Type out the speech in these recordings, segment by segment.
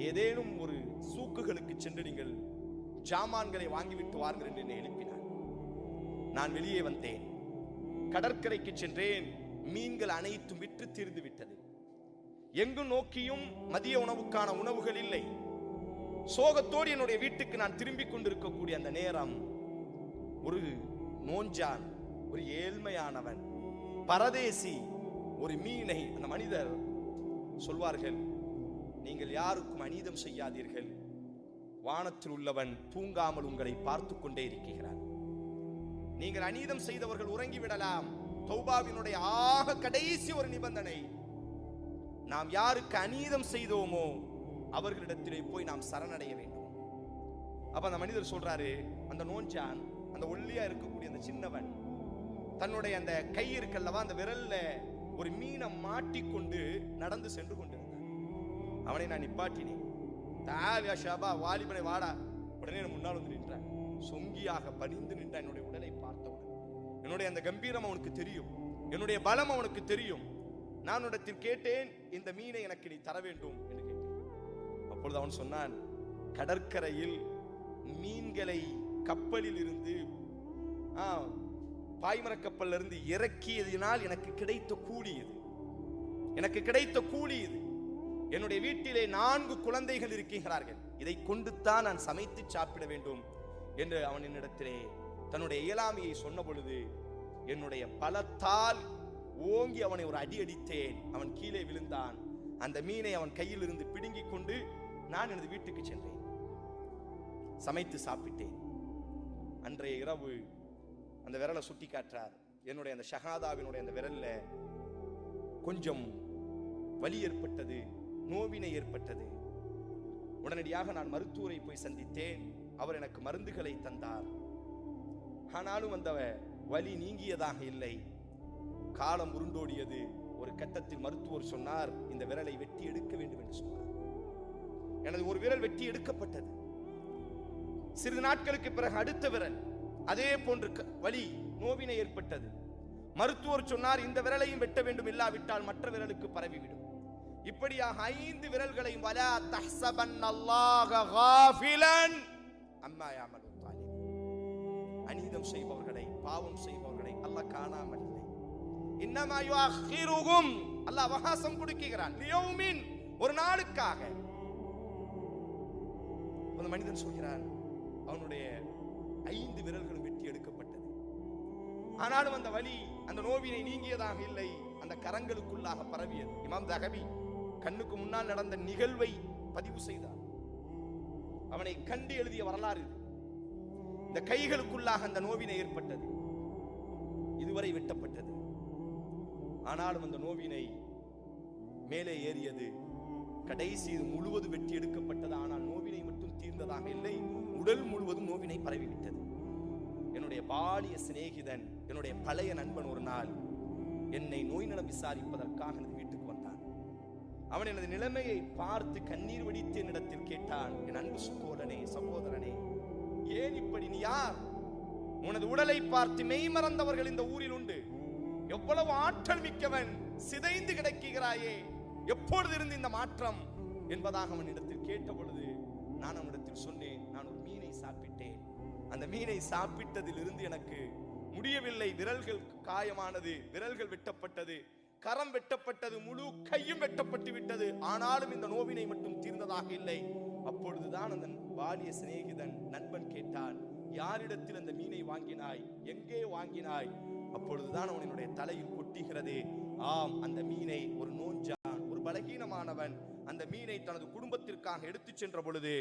ஏதேனும் ஒரு சூக்குகளுக்கு சென்று நீங்கள் ஜாமான்களை வாங்கிவிட்டு வாருங்கள் என்று என்னை எழுப்பினார். நான் வெளியே வந்தேன். கடற்கரைக்கு சென்றேன். மீன்கள் அனைத்தும் விற்று தீர்ந்து விட்டது. எங்கு நோக்கியும் மதிய உணவுக்கான உணவுகள் இல்லை. சோகத்தோடு என்னுடைய வீட்டுக்கு நான் திரும்பிக் கொண்டிருக்கக்கூடிய அந்த நேரம், ஒரு நோஞ்சான், ஒரு ஏழ்மையானவன், பரதேசி ஒரு மீனை, அந்த மனிதர் சொல்வார்கள், நீங்கள் யாருக்கும் அநீதம் செய்யாதீர்கள், வானத்தில் உள்ளவன் தூங்காமல் உங்களை பார்த்து கொண்டே இருக்கிறான். நீங்கள் அநீதம் செய்தவர்கள் உறங்கிவிடலாம். தௌபாவினுடைய ஆக கடைசி ஒரு நிபந்தனை, நாம் யாருக்கு அநீதம் செய்தோமோ அவர்களிடத்திலே போய் நாம் சரணடைய வேண்டும். அப்ப அந்த மனிதர் சொல்றாரு, அந்த நோஞ்சான், அந்த ஒல்லியா இருக்கக்கூடிய அந்த சின்னவன், தன்னுடைய அந்த கை இருக்கல்லவா, அந்த விரல்ல ஒரு மீனை மாட்டிக்கொண்டு நடந்து சென்று கொண்டிருந்தான். அவனை நான் நிப்பாட்டினேன். தாவியா ஷாபா, வாலிபனை வாடா. உடனே முன்னால் வந்து நின்றான். சொங்கியாக பணிந்து நின்றான். என்னுடைய உடலை பார்த்தவுடன் என்னுடைய அந்த கம்பீரம் அவனுக்கு தெரியும், என்னுடைய பலம் அவனுக்கு தெரியும். நான் உன்னிடத்தில் கேட்டேன், இந்த மீனை எனக்கு நீ தர வேண்டும் என்று கேட்டேன். அப்பொழுது அவன் சொன்னான், கடற்கரையில் மீன்களை கப்பலில் இருந்து பாய்மர கப்பல்ல இருந்து இறக்கியதினால் எனக்கு கிடைத்த கூலி இது, எனக்கு கிடைத்த கூலி இது. என்னுடைய வீட்டிலே 4 குழந்தைகள் இருக்கிறார்கள், இதை கொண்டுத்தான் நான் சமைத்து சாப்பிட வேண்டும் என்று அவன் என்னிடத்திலே தன்னுடைய இயலாமையை சொன்ன பொழுது, என்னுடைய பலத்தால் ஓங்கி அவனை ஒரு அடி அடித்தேன். அவன் கீழே விழுந்தான். அந்த மீனை அவன் கையில் இருந்து பிடுங்கிக் கொண்டு நான் எனது வீட்டுக்கு சென்றேன். சமைத்து சாப்பிட்டேன். அன்றைய இரவு அந்த விரலை சுட்டி காற்றார். என்னுடைய அந்த ஷஹாதாவினுடைய அந்த விரல்ல கொஞ்சம் வலி ஏற்பட்டது, நோவினை ஏற்பட்டது. உடனடியாக நான் மருத்துவரை போய் சந்தித்தேன். அவர் எனக்கு மருந்துகளை தந்தார். ஆனாலும் அந்த வலி நீங்கியதாக இல்லை. காலம் உருண்டோடியது. ஒரு கட்டத்தில் மருத்துவர் சொன்னார், இந்த விரலை வெட்டி எடுக்க வேண்டும் என்று சொன்னார். எனது ஒரு விரல் வெட்டி எடுக்கப்பட்டது. சிறிது நாட்களுக்கு பிறகு அடுத்த விரல் அதே போன்று வலி நோவினை ஏற்பட்டது. மருத்துவர் சொன்னார், இந்த விரலையும் வெட்ட வேண்டும், இல்லாவிட்டால் மற்ற விரலுக்கு பரவிவிடும். இப்படியாக 5 விரல்களையும் வலா தஹ்ஸபன்னல்லாஹ காஃபிலன் அம்மா யஅமலு ஸாலிஹ், அநீதம் செய்பவர்களை, பாவம் செய்பவர்களை அல்லாஹ் காணாமல் இல்லை. இன்னமா யுஅখিরுகும், அல்லாஹ் அவகாசம் கொடுக்கிறான். லியௌமின், ஒரு நாளுக்காக. ஒரு மனிதன் சொல்கிறான், அவனுடைய 5 விரல்களும் வெட்டி எடுக்கப்பட்டது. ஆனாலும் அந்த வலி, அந்த நோவினை நீங்கியதாக இல்லை, அந்த கரங்களுக்குள்ளாக பரவியது. இமாம் தஹபி கண்ணுக்கு முன்னால் நடந்த நிகழ்வை பதிவு செய்தார். அவனை கண்டு எழுதிய வரலாறு. இந்த கைகளுக்குள்ளாக அந்த நோவினை ஏற்பட்டது, இதுவரை வெட்டப்பட்டது. ஆனாலும் அந்த நோவினை மேலே ஏறியது. கடைசி முழுவதும் வெட்டி எடுக்கப்பட்டது. ஆனால் நோவினை மட்டும் தீர்ந்ததாக இல்லை, உடல் முழுவதும் நோவினை பரவிவிட்டது. என்னுடைய பாலிய சிநேகிதன், என்னுடைய பழைய நண்பன் ஒரு நாள் என்னை நோய் நலம் விசாரிப்பதற்காக எனது வீட்டுக்கு வந்தான். அவன் எனது நிலைமையை பார்த்து கண்ணீர் வடித்து என்னிடத்தில் கேட்டான், என் அன்பு சகோதரனே, ஏன் இப்படி? நீ யார்? உனது உடலை பார்த்து மெய் மறந்தவர்கள் இந்த ஊரில் உண்டு. எவ்வளவு ஆற்றல் மிக்கவன், சிதைந்து கிடக்கிறாயே, எப்பொழுது இருந்து இந்த மாற்றம் என்பதாக அவன் இடத்தில் கேட்ட பொழுது நான் அவனிடத்தில் சொன்னேன், நான் ஒரு மீனை சாப்பிட்டேன். அந்த மீனை சாப்பிட்டதில் இருந்து எனக்கு முடியவில்லை. விரல்கள் காயமானது, விரல்கள் வெட்டப்பட்டது, கரம் வெட்டப்பட்டது, முழு கையும் வெட்டப்பட்டு விட்டது. ஆனாலும் இந்த நோவினை மட்டும் தீர்ந்ததாக இல்லை. அப்பொழுதுதான் அந்த பாலிய சிநேகிதன் நண்பன் கேட்டான், யாரிடத்தில் அந்த மீனை வாங்கினாய், எங்கே வாங்கினாய்? அப்பொழுதுதான் அவனுடைய தலையில் கொட்டுகிறது. ஆம், அந்த மீனை ஒரு நோஞ்சான், ஒரு பலகீனமானவன் அந்த மீனை தனது குடும்பத்திற்காக எடுத்து சென்ற பொழுது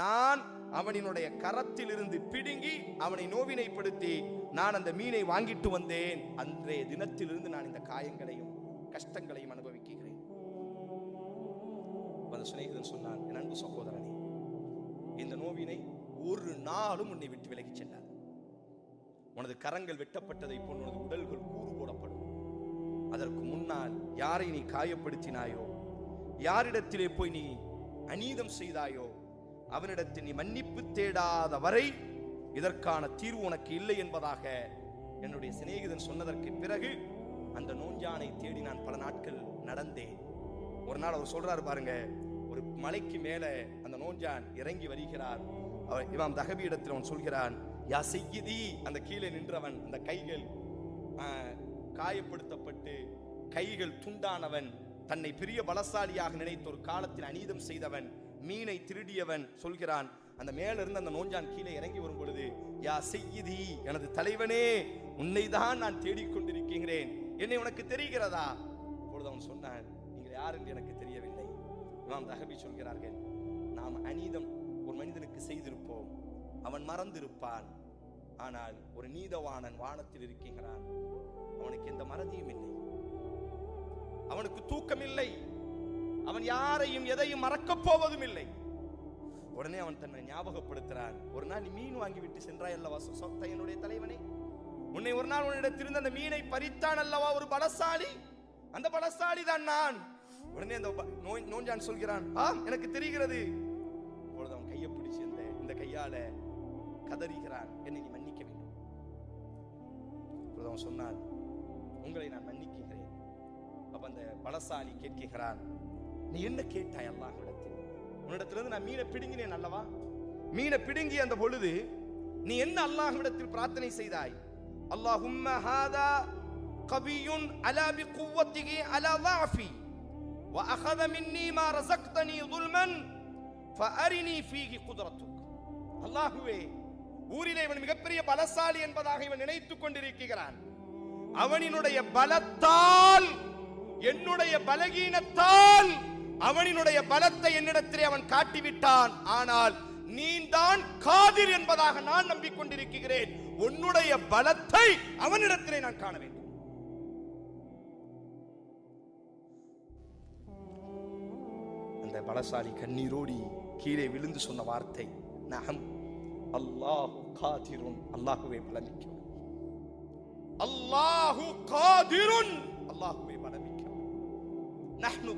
நான் அவனினுடைய கரத்தில் இருந்து பிடுங்கி அவனை நோவினைப்படுத்தி நான் அந்த மீனை வாங்கிட்டு வந்தேன். அன்றைய தினத்திலிருந்து நான் இந்த காயங்களையும் கஷ்டங்களையும் அனுபவிக்கிறேன். அந்த சிநேகிதன் சொன்னான், என் அன்பு சகோதரனே, இந்த நோவினை ஒரு நாளும் உன்னை விட்டு விலகி செல்லாது. உனது கரங்கள் வெட்டப்பட்டதை போல் உனது உடல்கள் கூறு போடப்படும். அதற்கு முன்னால் யாரை நீ காயப்படுத்தினாயோ, யாரிடத்திலே போய் நீ அநீதம் செய்தாயோ, அவனிடத்தில் நீ மன்னிப்பு தேடாத வரை இதற்கான தீர்வு உனக்கு இல்லை என்பதாக என்னுடைய சிநேகிதன் சொன்னதற்கு பிறகு அந்த நோஞ்சானை தேடி நான் பல நாட்கள் நடந்தேன். ஒரு நாள் அவர் சொல்றாரு பாருங்க, ஒரு மலைக்கு மேல அந்த நோஞ்சான் இறங்கி வருகிறார். அவர் இமாம் தஹபி இடத்தில் அவன் சொல்கிறான், யா சையிதி, அந்த கீழே நின்றவன், அந்த கைகள் காயப்படுத்தப்பட்டு கைகள் துண்டானவன், தன்னை பெரிய பலசாலியாக நினைத்து ஒரு காலத்தில் அநீதம் செய்தவன், மீனை திருடியவன் சொல்கிறான். அந்த மேல இருந்து அந்த நோஞ்சான் கீழே இறங்கி வரும் பொழுது, யா சையிதி, எனது தலைவனே, உன்னை தான் நான் தேடிக்கொண்டிருக்கிறேன், என்னை உனக்கு தெரிகிறதா? அப்பொழுது அவன் சொன்னான், நீங்கள் யார் என்று எனக்கு தெரியவில்லை. இமாம் தஹபி சொல்கிறார்கள், நாம் அநீதம் ஒரு மனிதனுக்கு செய்திருப்போம், அவன் மறந்திருப்பான். ஆனால் ஒரு நீதவானன் வானத்தில் இருக்கிறான், அவனுக்கு எந்த மறதியும் இல்லை, அவனுக்கு தூக்கம் இல்லை, அவன் யாரையும் எதையும் மறக்கப் போவதும் இல்லை. உடனே அவன் தன்னை ஞாபகப்படுத்துறான், ஒரு நாள் நீ மீன் வாங்கி விட்டு சென்றாய் அல்லவா என்னுடைய தலைவனே, உன்னை ஒரு நாள் உன்னிடத்திலிருந்து அந்த மீனை பறித்தான் அல்லவா ஒரு பலசாலி, அந்த பலசாலி தான் நான். உடனே அந்த நோஞ்சான் சொல்கிறான், எனக்கு தெரிகிறது. அப்பொழுது அவன் கையை பிடிச்சு இந்த கையால கதறுகிறான், என்னை நீ மன்னிக்க வேண்டும். அப்பொழுது அவன் சொன்னான், உங்களை நான் மன்னிக்கிறேன். அப்ப அந்த பலசாலி கேட்கிறான், நீ என்ன கேட்டாய் அல்லாஹ்விடத்தில்? உன்னிடத்திலிருந்து நான் மீனை பிடுங்கினேன் அல்லவா, மீனை பிடுங்கி அந்த பொழுது நீ என்ன அல்லாஹ்விடத்தில் பிரார்த்தனை செய்தாய்? அல்லாஹும்ம ஹாதா கவியுன் அலா பிகுவத்திஹி அலா ضعفி وأخذ مني ما رزقتني ظلما فأرني فيه قدرتك. அல்லாஹ்வே, ஊரிலே இவன் மிகப்பெரிய பலசாலி என்பதாக இவன் நினைத்துக் கொண்டிருக்கிறான், அவனினுடைய பலத்தால், என்னுடைய பலகீனத்தால் அவனினுடைய பலத்தை என்னிடத்திலே அவன் காட்டிவிட்டான். ஆனால் நீ தான் காதிர் என்பதாக நான் நம்பிக்கொண்டிருக்கிறேன், உன்னுடைய பலத்தை அவனிடத்திலே நான் காண வேண்டும். அந்த பலசாலி கண்ணீரோடி கீழே விழுந்து சொன்ன வார்த்தை, நஹம் அல்லாஹு காதிருன், அல்லாஹுவே பலமிக்கவன், அல்லாஹு காதிருன், அல்லாஹுவே பலமிக்கவன். நஹ்னு